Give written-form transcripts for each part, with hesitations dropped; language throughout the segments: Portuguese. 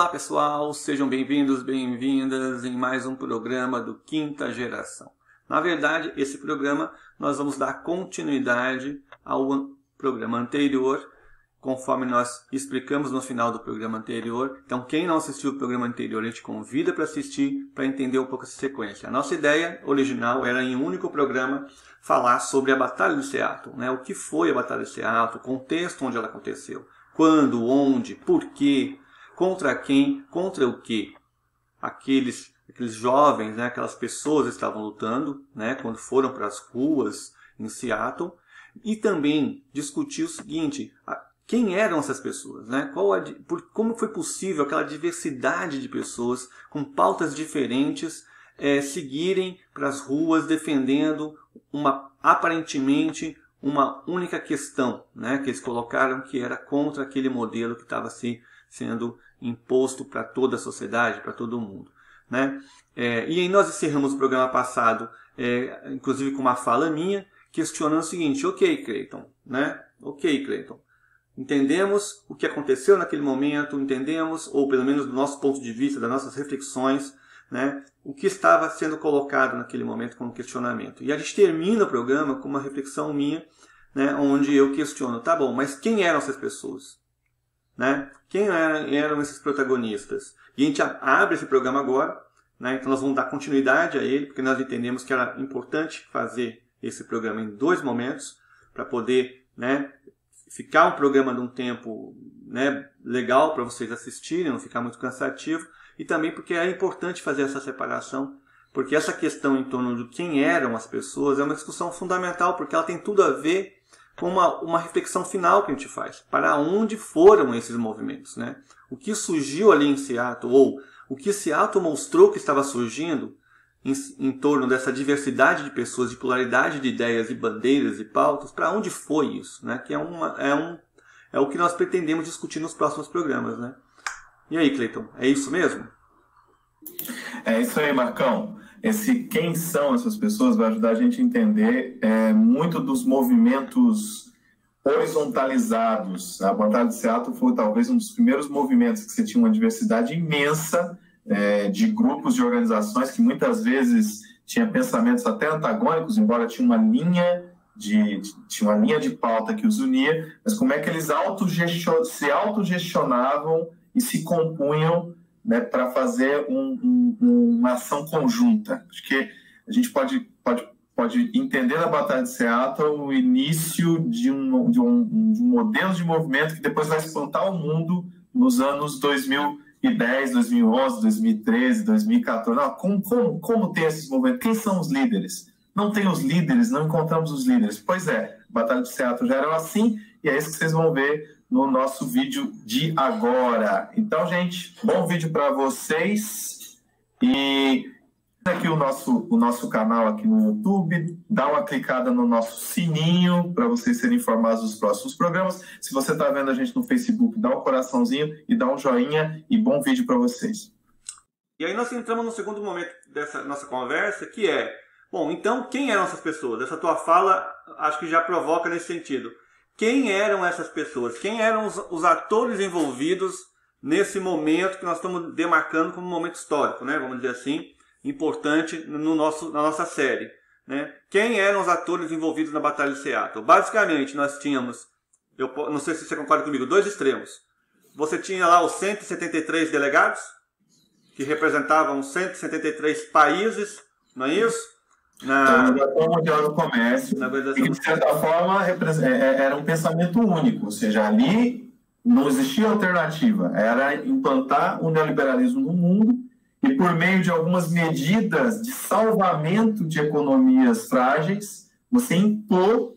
Olá pessoal, sejam bem-vindos, bem-vindas em mais um programa do Quinta Geração. Na verdade, esse programa nós vamos dar continuidade ao programa anterior, conforme nós explicamos no final do programa anterior. Então, quem não assistiu o programa anterior, a gente convida para assistir, para entender um pouco essa sequência. A nossa ideia original era, em um único programa, falar sobre a Batalha de Seattle, né? O que foi a Batalha de Seattle, o contexto onde ela aconteceu, quando, onde, por quê, contra quem, contra o quê. Aqueles jovens, né? Aquelas pessoas estavam lutando, né? Quando foram para as ruas em Seattle. E também discutir o seguinte: quem eram essas pessoas, né? Como foi possível aquela diversidade de pessoas com pautas diferentes seguirem para as ruas defendendo aparentemente uma única questão, né? Que eles colocaram, que era contra aquele modelo que estava sendo imposto para toda a sociedade, para todo mundo, né? E aí nós encerramos o programa passado, inclusive com uma fala minha, questionando o seguinte: ok, Clayton, né? Ok, Clayton. Entendemos o que aconteceu naquele momento, entendemos, ou pelo menos do nosso ponto de vista, das nossas reflexões, né, o que estava sendo colocado naquele momento como questionamento. E a gente termina o programa com uma reflexão minha, né, onde eu questiono: tá bom, mas quem eram essas pessoas? Né? Quem eram esses protagonistas? E a gente abre esse programa agora, né, então nós vamos dar continuidade a ele, porque nós entendemos que era importante fazer esse programa em 2 momentos, para poder, né, ficar um programa de um tempo, né, legal para vocês assistirem, não ficar muito cansativo, e também porque é importante fazer essa separação, porque essa questão em torno de quem eram as pessoas é uma discussão fundamental, porque ela tem tudo a ver com uma reflexão final que a gente faz. Para onde foram esses movimentos, né? O que surgiu ali em Seattle, ou o que Seattle mostrou que estava surgindo em torno dessa diversidade de pessoas, de pluralidade de ideias e bandeiras e pautas, para onde foi isso, né? Que é o que nós pretendemos discutir nos próximos programas, né? E aí, Clayton, é isso mesmo? É isso aí, Marcão. Quem são essas pessoas vai ajudar a gente a entender muito dos movimentos horizontalizados. A Batalha de Seattle foi talvez um dos primeiros movimentos que você tinha uma diversidade imensa de grupos, de organizações que muitas vezes tinha pensamentos até antagônicos, embora tinha uma linha de pauta que os unia, mas como é que eles se autogestionavam e se compunham, né, para fazer uma ação conjunta. Acho que a gente pode entender na Batalha de Seattle o início de um modelo de movimento que depois vai espantar o mundo nos anos 2010, 2011, 2013, 2014. Não, como tem esses movimentos? Quem são os líderes? Não tem os líderes, não encontramos os líderes. Pois é, a Batalha de Seattle já era assim, e é isso que vocês vão ver no nosso vídeo de agora. Então, gente, bom vídeo para vocês. E aqui o nosso canal aqui no YouTube, dá uma clicada no nosso sininho para vocês serem informados dos próximos programas. Se você está vendo a gente no Facebook, dá um coraçãozinho e dá um joinha, e bom vídeo para vocês. E aí nós entramos no segundo momento dessa nossa conversa, que é: bom, então quem eram essas pessoas? Essa tua fala acho que já provoca nesse sentido. Quem eram essas pessoas? Quem eram os atores envolvidos nesse momento que nós estamos demarcando como um momento histórico, né? Vamos dizer assim, importante na nossa série, né? Quem eram os atores envolvidos na Batalha de Seattle? Basicamente, nós tínhamos, eu não sei se você concorda comigo, 2 extremos. Você tinha lá os 173 delegados, que representavam 173 países, não é isso? Na Organização Mundial do Comércio, e que, de certa forma, era um pensamento único, ou seja, ali não existia alternativa, era implantar o neoliberalismo no mundo e, por meio de algumas medidas de salvamento de economias frágeis, você impor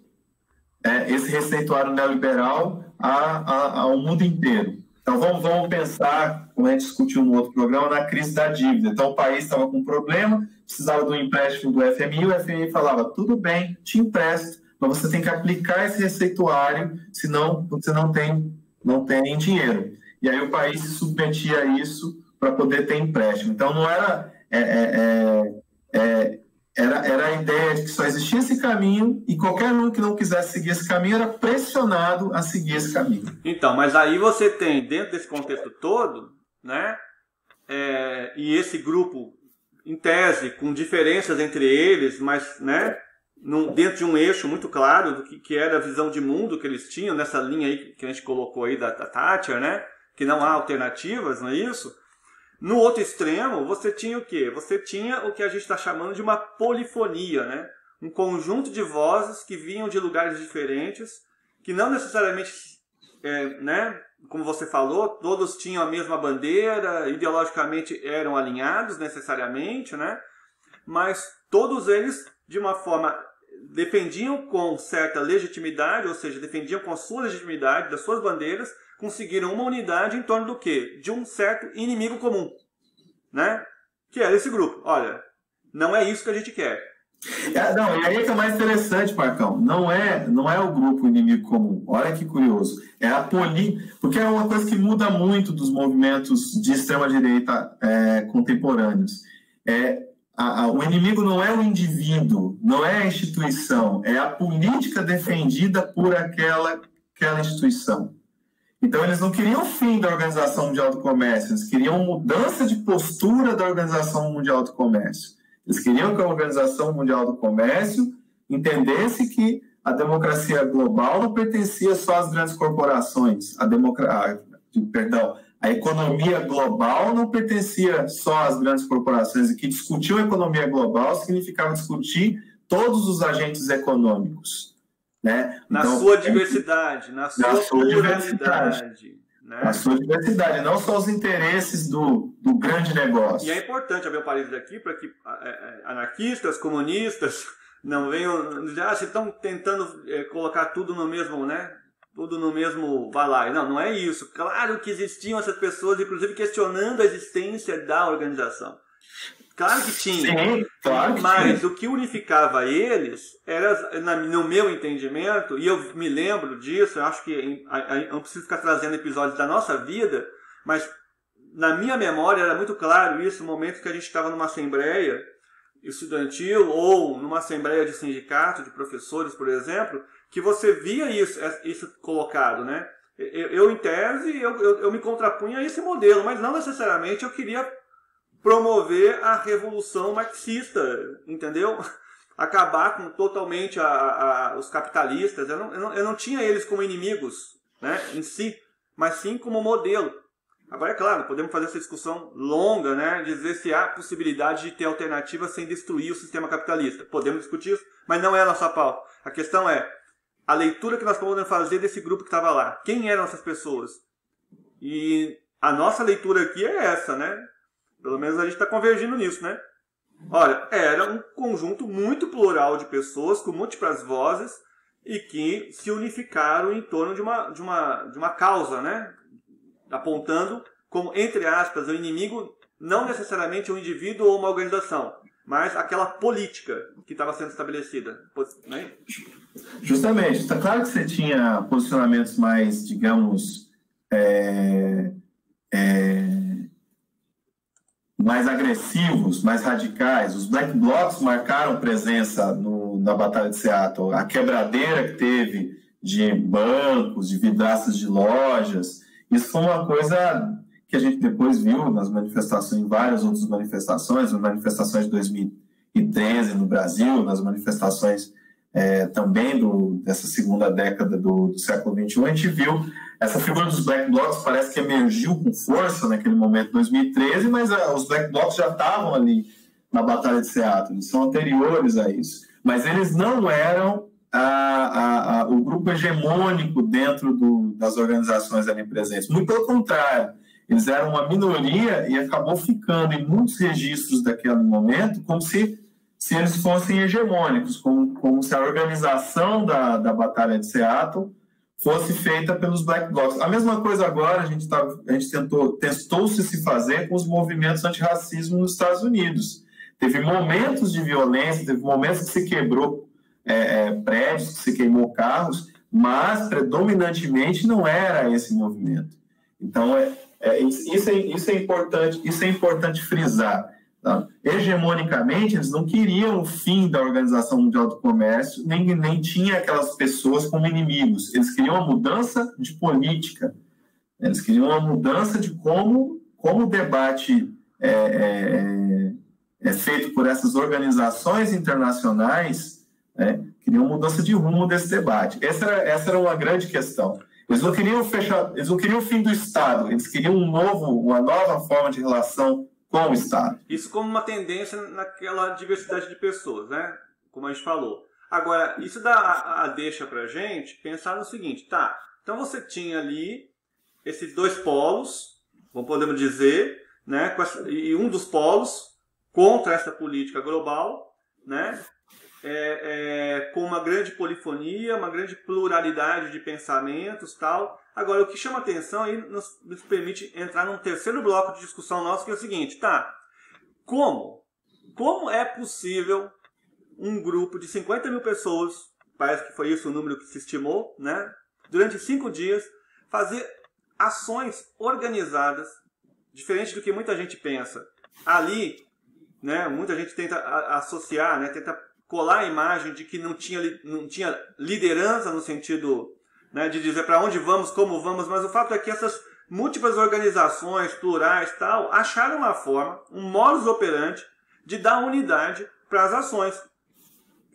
esse receituário neoliberal ao mundo inteiro. Então, vamos pensar, como a gente discutiu no outro programa, na crise da dívida. Então, o país estava com um problema, precisava do empréstimo do FMI, o FMI falava: tudo bem, te empresto, mas você tem que aplicar esse receituário, senão você não tem dinheiro. E aí o país se submetia a isso para poder ter empréstimo. Então, não era... Era a ideia de que só existia esse caminho e qualquer um que não quisesse seguir esse caminho era pressionado a seguir esse caminho. Então, mas aí você tem, dentro desse contexto todo, né? E esse grupo, em tese, com diferenças entre eles, mas, né, dentro de um eixo muito claro do que era a visão de mundo que eles tinham, nessa linha aí que a gente colocou aí da Thatcher, né? Que não há alternativas, não é isso? No outro extremo, você tinha o quê? Você tinha o que a gente está chamando de uma polifonia, né? Um conjunto de vozes que vinham de lugares diferentes, que não necessariamente, né, como você falou, todos tinham a mesma bandeira, ideologicamente eram alinhados necessariamente, né? Mas todos eles, de uma forma, defendiam com certa legitimidade, ou seja, defendiam com a sua legitimidade, das suas bandeiras, conseguiram uma unidade em torno do quê? De um certo inimigo comum, né? Que era esse grupo. Olha, não é isso que a gente quer. Não, e aí que é mais interessante, Marcão. Não é o grupo inimigo comum. Olha que curioso. É a porque é uma coisa que muda muito dos movimentos de extrema-direita contemporâneos. O inimigo não é o indivíduo, não é a instituição, é a política defendida por aquela instituição. Então, eles não queriam o fim da Organização Mundial do Comércio, eles queriam mudança de postura da Organização Mundial do Comércio. Eles queriam que a Organização Mundial do Comércio entendesse que a democracia global não pertencia só às grandes corporações, a economia global não pertencia só às grandes corporações, e que discutir a economia global significava discutir todos os agentes econômicos. Né? Na sua diversidade, na sua pluralidade. Né? Na sua diversidade, não só os interesses do grande negócio. E é importante abrir o parênteses aqui para que anarquistas, comunistas não venham dizer, vocês estão tentando colocar tudo no mesmo, né? Tudo no mesmo balaio. Não é isso. Claro que existiam essas pessoas, inclusive questionando a existência da organização. Claro que tinha, sim, claro que mas tinha. O que unificava eles era, no meu entendimento, e eu me lembro disso, eu acho que eu não preciso ficar trazendo episódios da nossa vida, mas na minha memória era muito claro isso, no momento que a gente estava numa assembleia estudantil ou numa assembleia de sindicato, de professores, por exemplo, que você via isso colocado, né? Eu em tese, eu me contrapunha a esse modelo, mas não necessariamente eu queria promover a revolução marxista, entendeu? Acabar com totalmente os capitalistas. Eu não tinha eles como inimigos, né, em si, mas sim como modelo. Agora, é claro, podemos fazer essa discussão longa, né, dizer se há possibilidade de ter alternativas sem destruir o sistema capitalista. Podemos discutir isso, mas não é a nossa pauta. A questão é a leitura que nós podemos fazer desse grupo que estava lá. Quem eram essas pessoas? E a nossa leitura aqui é essa, né? Pelo menos a gente está convergindo nisso, né? Olha, era um conjunto muito plural de pessoas com múltiplas vozes e que se unificaram em torno de uma causa, né? Apontando como, entre aspas, o inimigo não necessariamente um indivíduo ou uma organização, mas aquela política que estava sendo estabelecida. Né? Justamente. Está claro que você tinha posicionamentos mais, digamos, mais agressivos, mais radicais. Os Black Blocs marcaram presença na Batalha de Seattle. A quebradeira que teve de bancos, de vidraças de lojas, isso foi uma coisa que a gente depois viu nas manifestações, em várias outras manifestações, nas manifestações de 2013 no Brasil, nas manifestações também dessa segunda década do século XXI, a gente viu essa figura dos Black Blocs, parece que emergiu com força naquele momento, 2013, mas os Black Blocs já estavam ali na Batalha de Seattle, eles são anteriores a isso. Mas eles não eram o grupo hegemônico dentro das organizações ali presentes. Muito pelo contrário, eles eram uma minoria e acabou ficando em muitos registros daquele momento como se eles fossem hegemônicos, como se a organização da Batalha de Seattle fosse feita pelos Black Blocs. A mesma coisa agora a gente tentou-se se fazer com os movimentos antirracismo nos Estados Unidos. Teve momentos de violência, teve momentos que se quebrou prédios, que se queimou carros, mas predominantemente não era esse movimento. Então, isso é importante frisar. Tá? Hegemonicamente, eles não queriam o fim da Organização Mundial do Comércio, nem tinha aquelas pessoas como inimigos. Eles queriam uma mudança de política. Eles queriam uma mudança de como como o debate é feito por essas organizações internacionais, né, queria uma mudança de rumo desse debate. Essa era uma grande questão. Eles não queriam o fim do Estado, eles queriam uma nova forma de relação com o Estado. Isso como uma tendência naquela diversidade de pessoas, né? Como a gente falou. Agora, isso dá a deixa para a gente pensar no seguinte, tá, então você tinha ali esses dois polos, podemos dizer, né, e um dos polos contra essa política global, né, com uma grande polifonia, uma grande pluralidade de pensamentos, tal. Agora, o que chama atenção aí nos permite entrar num terceiro bloco de discussão nosso, que é o seguinte, tá, como é possível um grupo de 50 mil pessoas, parece que foi isso o número que se estimou, né, durante 5 dias, fazer ações organizadas, diferente do que muita gente pensa. Ali, né, muita gente tenta associar, né, tenta colar a imagem de que não tinha liderança no sentido, né, de dizer para onde vamos, como vamos, mas o fato é que essas múltiplas organizações plurais tal, acharam uma forma, um modus operandi de dar unidade para as ações.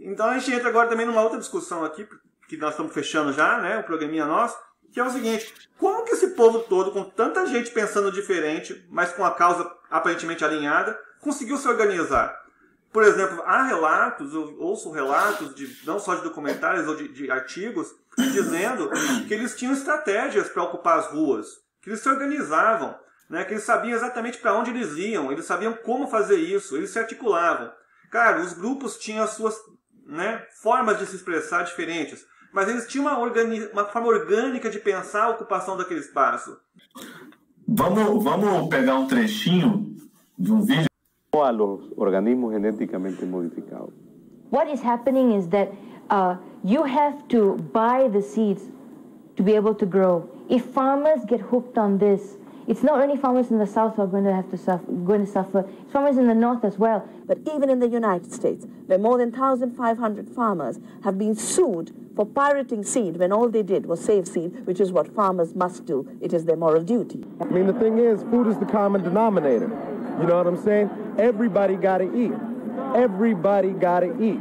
Então a gente entra agora também numa outra discussão aqui, que nós estamos fechando já, né, o programinha nosso, que é o seguinte, como que esse povo todo, com tanta gente pensando diferente, mas com a causa aparentemente alinhada, conseguiu se organizar? Por exemplo, há relatos, eu ouço relatos, não só de documentários ou de artigos, dizendo que eles tinham estratégias para ocupar as ruas, que eles se organizavam, né, que eles sabiam exatamente para onde eles iam, eles sabiam como fazer isso, eles se articulavam. Claro, os grupos tinham as suas, né, formas de se expressar diferentes, mas eles tinham uma forma orgânica de pensar a ocupação daquele espaço. Vamos pegar um trechinho de um vídeo. A los organismos genéticamente modificados. What is happening is that you have to buy the seeds to be able to grow. If farmers get hooked on this, it's not only farmers in the south who are going to suffer, it's farmers in the north as well. But even in the United States, where more than 1,500 farmers have been sued for pirating seed when all they did was save seed, which is what farmers must do. It is their moral duty. I mean, the thing is, food is the common denominator. You know what I'm saying? Everybody got to eat. Everybody got to eat.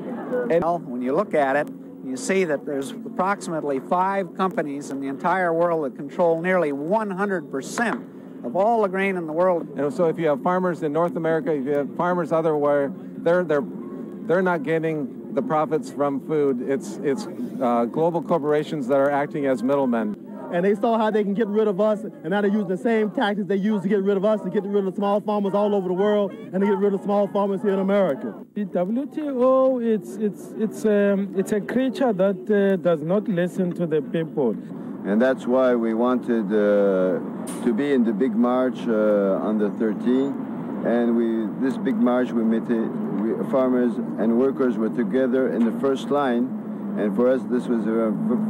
And when you look at it, you see that there's approximately 5 companies in the entire world that control nearly 100% of all the grain in the world. And so if you have farmers in North America, if you have farmers everywhere, they're not getting the profits from food. It's global corporations that are acting as middlemen. And they saw how they can get rid of us, and now they're using the same tactics they used to get rid of us, to get rid of small farmers all over the world, and to get rid of small farmers here in America. The WTO, it's a creature that does not listen to the people. And that's why we wanted to be in the big march on the 13th. And this big march, farmers and workers were together in the first line. And for us, this was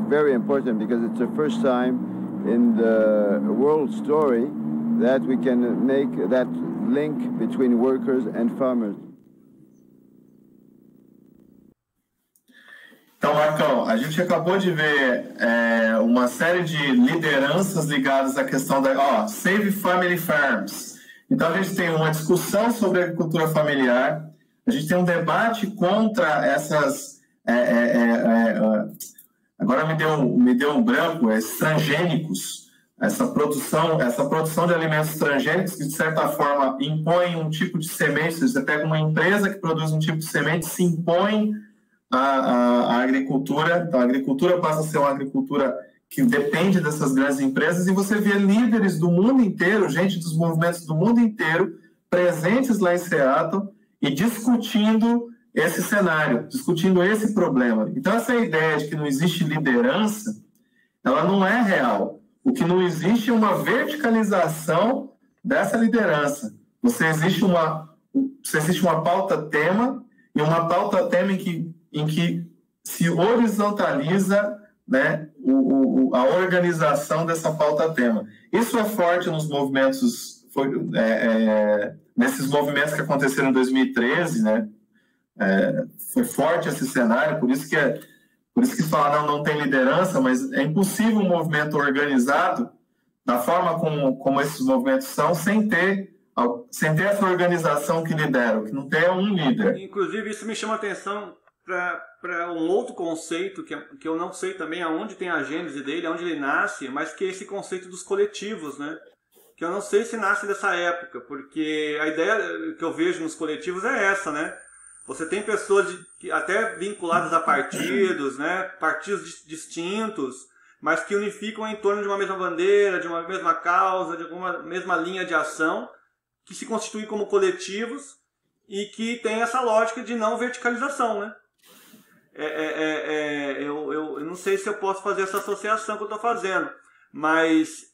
very important because it's the first time in the world story that we can make that link between workers and farmers. Então, Marcão, a gente acabou de ver uma série de lideranças ligadas à questão da Save Family Farms. Então, a gente tem uma discussão sobre a agricultura familiar, a gente tem um debate contra essas... agora me deu um branco, transgênicos, essa produção de alimentos transgênicos que, de certa forma, impõe um tipo de semente. Você pega uma empresa que produz um tipo de semente, se impõe à agricultura, então a agricultura passa a ser uma agricultura que depende dessas grandes empresas, e você vê líderes do mundo inteiro, gente dos movimentos do mundo inteiro, presentes lá em Seattle e discutindo esse cenário, discutindo esse problema. Então, essa ideia de que não existe liderança, ela não é real. O que não existe é uma verticalização dessa liderança. Você existe uma pauta-tema, e uma pauta-tema em que se horizontaliza, né, a organização dessa pauta-tema. Isso é forte nos movimentos, nesses movimentos que aconteceram em 2013, né? Foi forte esse cenário, por isso que falar não tem liderança, mas é impossível um movimento organizado da forma como esses movimentos são, sem ter essa organização que lidera, que não tem um líder. Inclusive, isso me chama a atenção para um outro conceito que eu não sei também aonde tem a gênese dele, aonde ele nasce, mas que é esse conceito dos coletivos, né? Que eu não sei se nasce dessa época, porque a ideia que eu vejo nos coletivos é essa, né? Você tem pessoas até vinculadas a partidos, né? Partidos distintos, mas que unificam em torno de uma mesma bandeira, de uma mesma causa, de uma mesma linha de ação, que se constituem como coletivos e que tem essa lógica de não verticalização, né? Eu não sei se eu posso fazer essa associação que eu estou fazendo, mas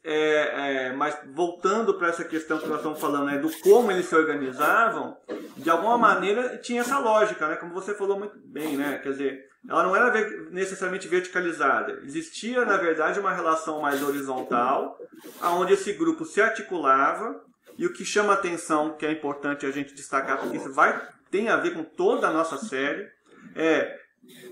voltando para essa questão que nós estamos falando, né, do como eles se organizavam, de alguma maneira tinha essa lógica, né, como você falou muito bem, né, quer dizer, ela não era necessariamente verticalizada, existia na verdade uma relação mais horizontal, onde esse grupo se articulava, e o que chama a atenção, que é importante a gente destacar, porque isso tem a ver com toda a nossa série,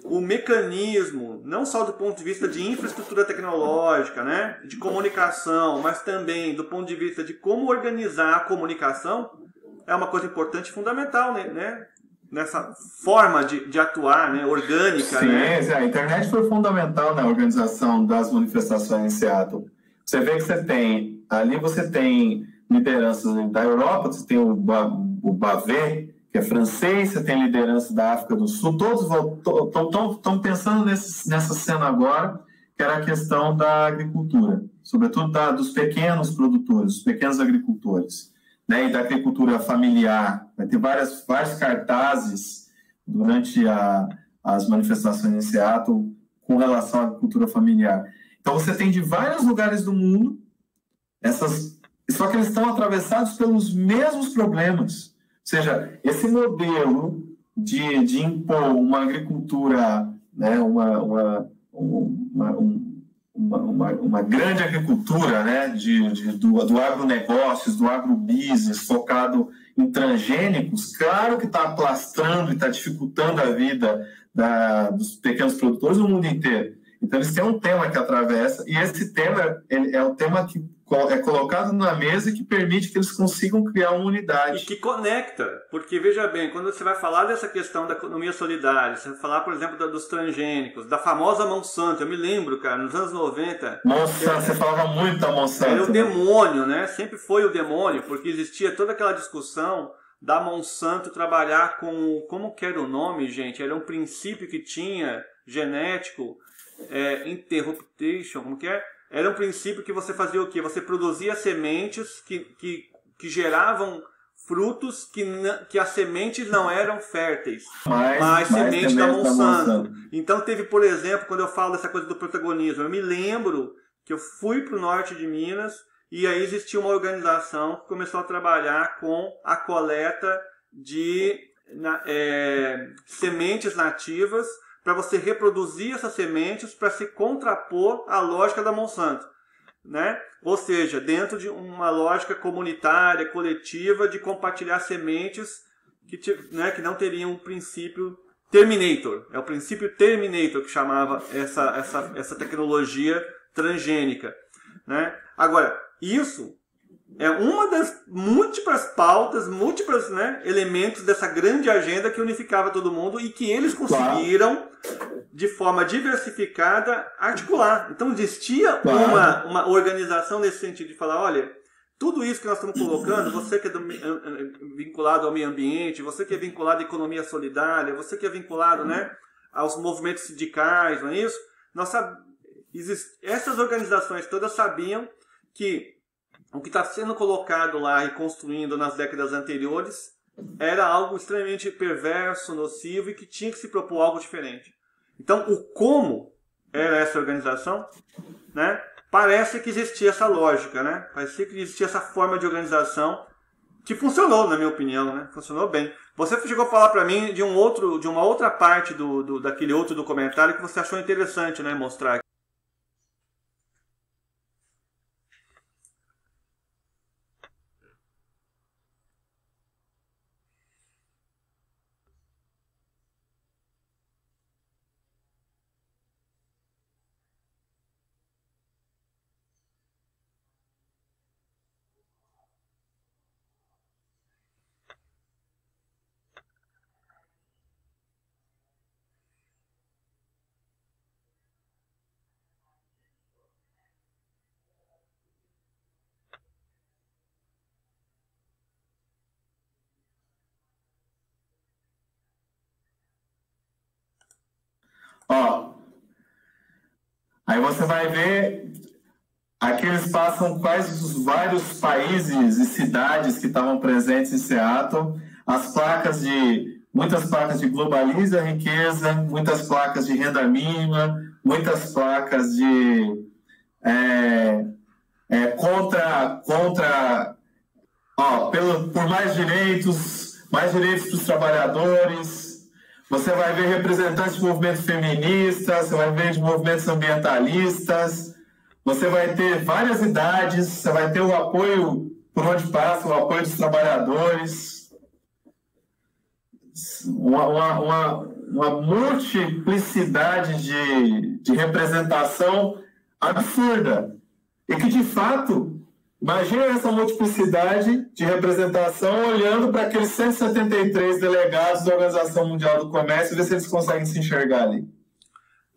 o mecanismo, não só do ponto de vista de infraestrutura tecnológica, né, de comunicação, mas também do ponto de vista de como organizar a comunicação, é uma coisa importante e fundamental, né, nessa forma de atuar, né, orgânica. Sim, né? A internet foi fundamental na organização das manifestações em Seattle. Você vê que você tem lideranças da Europa, você tem o Bavet, que é francês, você tem liderança da África do Sul, todos estão pensando nessa cena agora, que era a questão da agricultura, sobretudo dos pequenos produtores, dos pequenos agricultores, né, e da agricultura familiar. Vai ter vários cartazes durante as manifestações em Seattle com relação à agricultura familiar. Então você tem de vários lugares do mundo, só que eles estão atravessados pelos mesmos problemas. Ou seja, esse modelo de impor uma agricultura, né, uma grande agricultura, né, do agronegócios, do agrobusiness, focado em transgênicos, claro que está aplastrando e está dificultando a vida dos pequenos produtores no mundo inteiro. Então, eles têm um tema que atravessa, e esse tema é o tema que é colocado na mesa e que permite que eles consigam criar uma unidade. E que conecta, porque veja bem, quando você vai falar dessa questão da economia solidária, você vai falar, por exemplo, dos transgênicos, da famosa Monsanto, eu me lembro, cara, nos anos 90... Monsanto, você falava muito da Monsanto. Era o demônio, né? Sempre foi o demônio, porque existia toda aquela discussão da Monsanto trabalhar com... Como que era o nome, gente? Era um princípio que tinha, genético, interruptation, como que é? Era um princípio que você fazia o quê? Você produzia sementes que geravam frutos que as sementes não eram férteis. Mas sementes da Monsanto. Então teve, por exemplo, quando eu falo dessa coisa do protagonismo, eu me lembro que eu fui para o norte de Minas e aí existia uma organização que começou a trabalhar com a coleta de sementes nativas para você reproduzir essas sementes para se contrapor à lógica da Monsanto, né? Ou seja, dentro de uma lógica comunitária, coletiva, de compartilhar sementes que não teriam um princípio Terminator. É o princípio Terminator que chamava essa tecnologia transgênica, né? Agora, isso é uma das múltiplas pautas, múltiplos, né, elementos dessa grande agenda que unificava todo mundo e que eles conseguiram, de forma diversificada, articular. Então existia uma organização nesse sentido de falar, olha, tudo isso que nós estamos colocando, você que é vinculado ao meio ambiente, você que é vinculado à economia solidária, você que é vinculado, né, aos movimentos sindicais, não é isso? Essas organizações todas sabiam que o que está sendo colocado lá e construindo nas décadas anteriores era algo extremamente perverso, nocivo e que tinha que se propor algo diferente. Então, o como era essa organização, né? Parece que existia essa lógica, né? Parecia que existia essa forma de organização que funcionou, na minha opinião, né? Funcionou bem. Você chegou a falar para mim de uma outra parte daquele outro documentário que você achou interessante, né? Mostrar. Aí você vai ver, aqui eles passam quais os vários países e cidades que estavam presentes em Seattle, muitas placas de globaliza a riqueza, muitas placas de renda mínima, muitas placas de por mais direitos para os trabalhadores. Você vai ver representantes de movimentos feministas, você vai ver de movimentos ambientalistas, você vai ter várias idades, você vai ter o apoio por onde passa, o apoio dos trabalhadores, uma multiplicidade de representação absurda. E que, de fato, imagina essa multiplicidade de representação olhando para aqueles 173 delegados da Organização Mundial do Comércio e ver se eles conseguem se enxergar ali.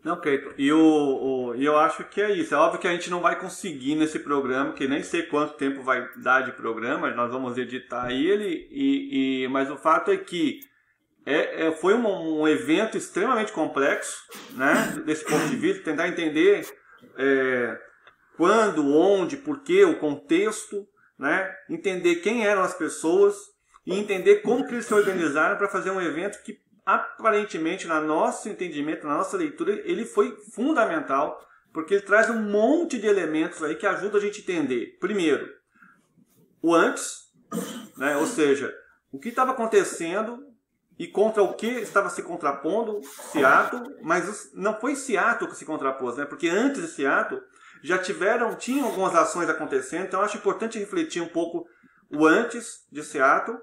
Não, Cleiton, e eu acho que é isso. É óbvio que a gente não vai conseguir nesse programa, que nem sei quanto tempo vai dar de programa, nós vamos editar ele, mas o fato é que foi um evento extremamente complexo, né, desse ponto de vista, tentar entender quando, onde, porquê, o contexto, né, entender quem eram as pessoas e entender como que eles se organizaram para fazer um evento que, aparentemente, no nosso entendimento, na nossa leitura, ele foi fundamental, porque ele traz um monte de elementos aí que ajudam a gente a entender. Primeiro, o antes, né, ou seja, o que estava acontecendo e contra o que estava se contrapondo Seattle, mas não foi Seattle que se contrapôs, né, porque antes de Seattle já tinham algumas ações acontecendo, então acho importante refletir um pouco o antes de Seattle.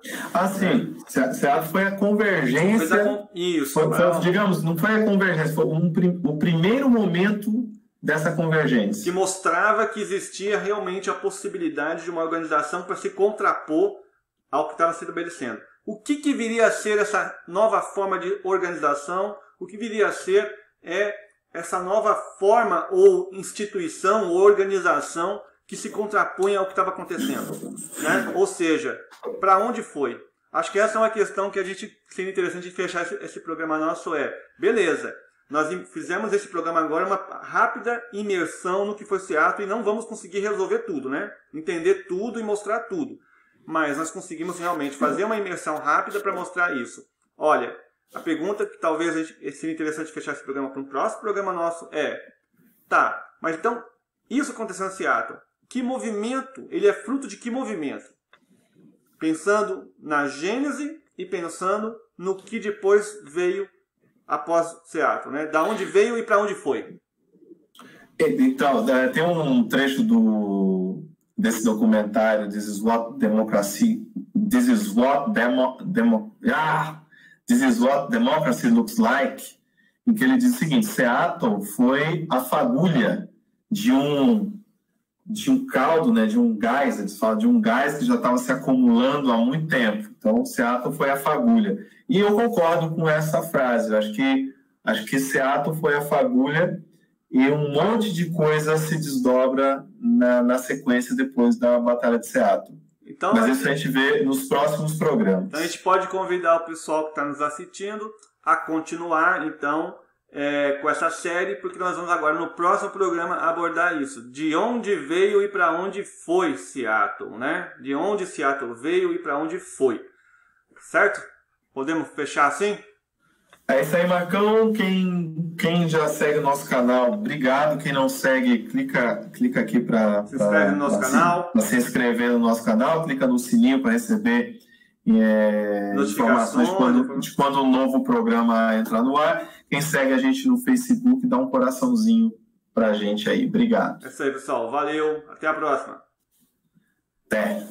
Sim. Seattle foi a convergência. Isso. Digamos, não foi a convergência, foi o primeiro momento dessa convergência. Que mostrava que existia realmente a possibilidade de uma organização para se contrapor ao que estava se estabelecendo. O que viria a ser essa nova forma de organização? O que viria a ser essa nova forma ou instituição ou organização que se contrapunha ao que estava acontecendo, né? Ou seja, para onde foi? Acho que essa é uma questão que seria interessante de fechar esse programa nosso. Beleza, nós fizemos esse programa agora, uma rápida imersão no que foi Seattle, e não vamos conseguir resolver tudo, né? Entender tudo e mostrar tudo. Mas nós conseguimos realmente fazer uma imersão rápida para mostrar isso. Olha, a pergunta que talvez seria interessante fechar esse programa para um próximo programa nosso mas então, isso aconteceu em Seattle. Que movimento? Ele é fruto de que movimento? Pensando na gênese e pensando no que depois veio após Seattle, né? Da onde veio e para onde foi. Então, tem um trecho desse documentário, This is what democracy looks like, em que ele diz o seguinte: Seattle foi a fagulha de um caldo, né, de um gás, eles falam de um gás que já estava se acumulando há muito tempo. Então, Seattle foi a fagulha. E eu concordo com essa frase. Acho que Seattle foi a fagulha e um monte de coisa se desdobra na sequência depois da Batalha de Seattle. Então, mas isso a gente vê nos próximos programas. Então a gente pode convidar o pessoal que está nos assistindo a continuar, então, com essa série, porque nós vamos agora, no próximo programa, abordar isso. De onde veio e para onde foi Seattle, né? De onde Seattle veio e para onde foi. Certo? Podemos fechar assim? É isso aí, Marcão. Quem já segue o nosso canal, obrigado. Quem não segue, clica aqui para se inscrever no nosso canal. Para se inscrever no nosso canal, clica no sininho para receber informações de quando um novo programa entrar no ar. Quem segue a gente no Facebook, dá um coraçãozinho pra gente aí. Obrigado. É isso aí, pessoal. Valeu. Até a próxima. Até.